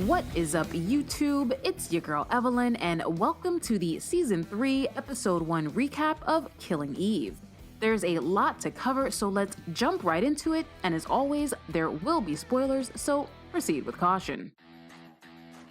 What is up, YouTube? It's your girl Evelyn, and welcome to the Season 3, Episode 1 recap of Killing Eve. There's a lot to cover, so let's jump right into it, and as always, there will be spoilers, so proceed with caution.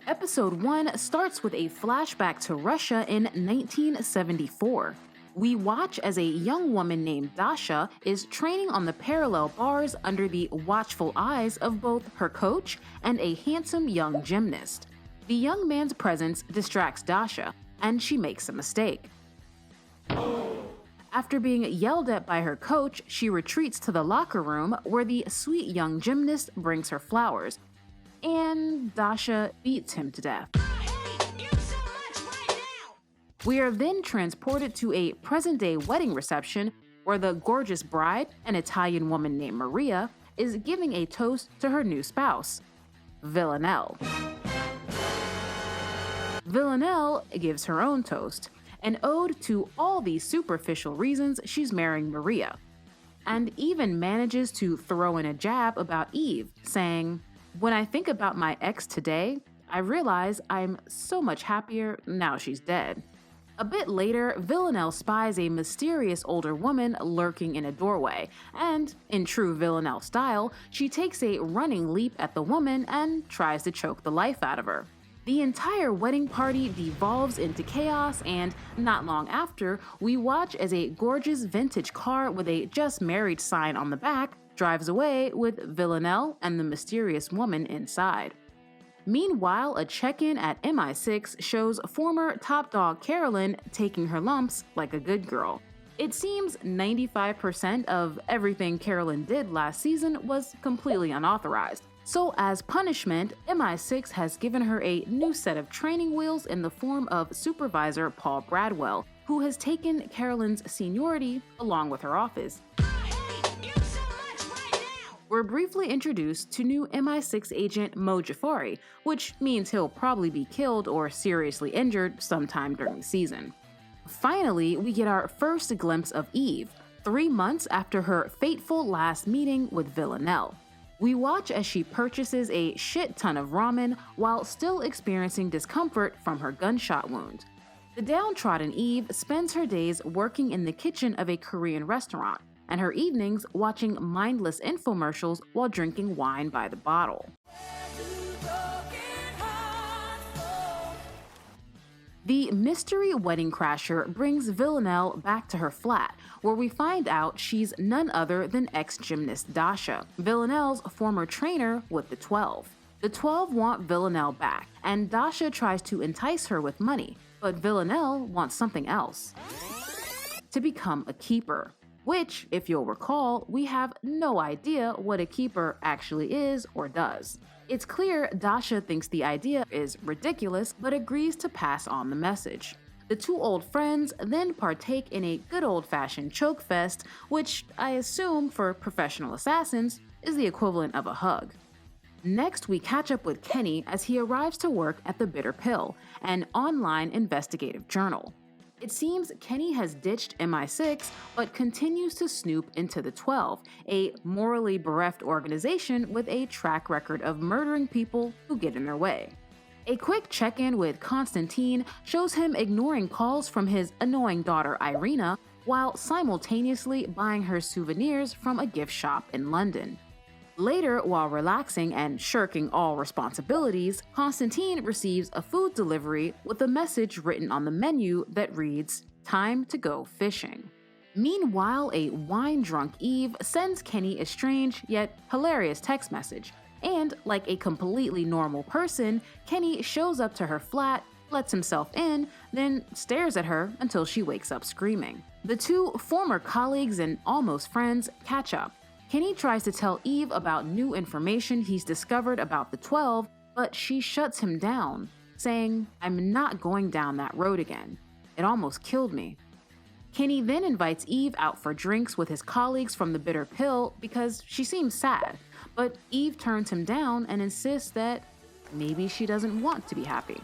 Episode 1 starts with a flashback to Russia in 1974. We watch as a young woman named Dasha is training on the parallel bars under the watchful eyes of both her coach and a handsome young gymnast. The young man's presence distracts Dasha, and she makes a mistake. After being yelled at by her coach, she retreats to the locker room where the sweet young gymnast brings her flowers, and Dasha beats him to death. We are then transported to a present-day wedding reception where the gorgeous bride, an Italian woman named Maria, is giving a toast to her new spouse, Villanelle. Villanelle gives her own toast, an ode to all the superficial reasons she's marrying Maria, and even manages to throw in a jab about Eve, saying, "When I think about my ex today, I realize I'm so much happier now she's dead." A bit later, Villanelle spies a mysterious older woman lurking in a doorway, and, in true Villanelle style, she takes a running leap at the woman and tries to choke the life out of her. The entire wedding party devolves into chaos, and not long after, we watch as a gorgeous vintage car with a "just married" sign on the back drives away with Villanelle and the mysterious woman inside. Meanwhile, a check-in at MI6 shows former top dog Carolyn taking her lumps like a good girl. It seems 95% of everything Carolyn did last season was completely unauthorized. So as punishment, MI6 has given her a new set of training wheels in the form of Supervisor Paul Bradwell, who has taken Carolyn's seniority along with her office. We're briefly introduced to new MI6 agent Mo Jafari, which means he'll probably be killed or seriously injured sometime during the season. Finally, we get our first glimpse of Eve, 3 months after her fateful last meeting with Villanelle. We watch as she purchases a shit ton of ramen while still experiencing discomfort from her gunshot wound. The downtrodden Eve spends her days working in the kitchen of a Korean restaurant, and her evenings watching mindless infomercials while drinking wine by the bottle. The mystery wedding crasher brings Villanelle back to her flat, where we find out she's none other than ex-gymnast Dasha, Villanelle's former trainer with the 12. The 12 want Villanelle back, and Dasha tries to entice her with money, but Villanelle wants something else: to become a keeper. Which, if you'll recall, we have no idea what a keeper actually is or does. It's clear Dasha thinks the idea is ridiculous, but agrees to pass on the message. The two old friends then partake in a good old-fashioned choke fest, which I assume for professional assassins is the equivalent of a hug. Next, we catch up with Kenny as he arrives to work at the Bitter Pill, an online investigative journal. It seems Kenny has ditched MI6 but continues to snoop into the 12, a morally bereft organization with a track record of murdering people who get in their way. A quick check-in with Constantine shows him ignoring calls from his annoying daughter Irina while simultaneously buying her souvenirs from a gift shop in London. Later, while relaxing and shirking all responsibilities, Constantine receives a food delivery with a message written on the menu that reads, "Time to go fishing." Meanwhile, a wine-drunk Eve sends Kenny a strange yet hilarious text message, and like a completely normal person, Kenny shows up to her flat, lets himself in, then stares at her until she wakes up screaming. The two former colleagues and almost friends catch up. Kenny tries to tell Eve about new information he's discovered about the 12, but she shuts him down, saying, "I'm not going down that road again. It almost killed me." Kenny then invites Eve out for drinks with his colleagues from the Bitter Pill because she seems sad, but Eve turns him down and insists that maybe she doesn't want to be happy.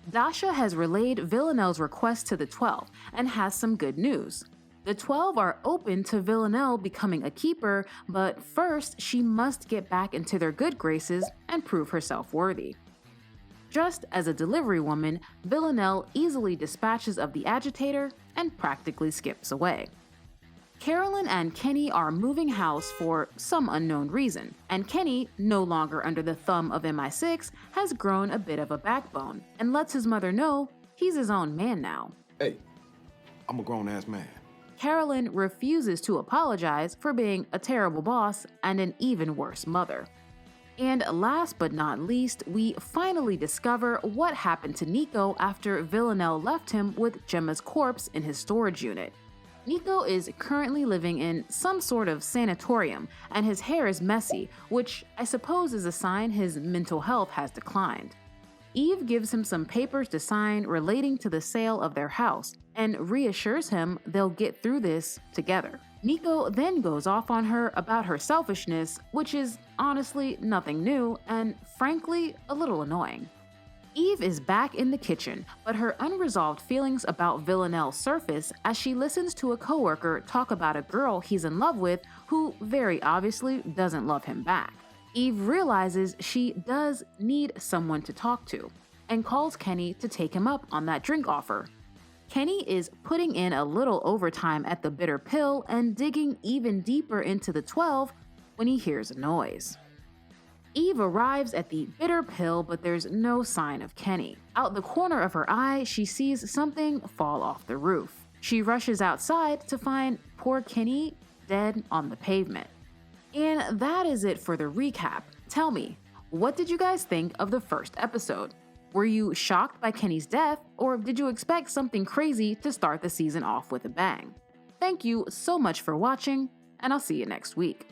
Dasha has relayed Villanelle's request to the 12 and has some good news. The 12 are open to Villanelle becoming a keeper, but first she must get back into their good graces and prove herself worthy. Dressed as a delivery woman, Villanelle easily dispatches of the agitator and practically skips away. Carolyn and Kenny are moving house for some unknown reason, and Kenny, no longer under the thumb of MI6, has grown a bit of a backbone and lets his mother know he's his own man now. Hey, I'm a grown-ass man. Carolyn refuses to apologize for being a terrible boss and an even worse mother. And last but not least, we finally discover what happened to Nico after Villanelle left him with Gemma's corpse in his storage unit. Nico is currently living in some sort of sanatorium, and his hair is messy, which I suppose is a sign his mental health has declined. Eve gives him some papers to sign relating to the sale of their house, and reassures him they'll get through this together. Nico then goes off on her about her selfishness, which is honestly nothing new and frankly a little annoying. Eve is back in the kitchen, but her unresolved feelings about Villanelle surface as she listens to a coworker talk about a girl he's in love with who very obviously doesn't love him back. Eve realizes she does need someone to talk to and calls Kenny to take him up on that drink offer. Kenny is putting in a little overtime at the Bitter Pill and digging even deeper into the 12 when he hears a noise. Eve arrives at the Bitter Pill, but there's no sign of Kenny. Out the corner of her eye, she sees something fall off the roof. She rushes outside to find poor Kenny dead on the pavement. And that is it for the recap. Tell me, what did you guys think of the first episode? Were you shocked by Kenny's death, or did you expect something crazy to start the season off with a bang? Thank you so much for watching, and I'll see you next week.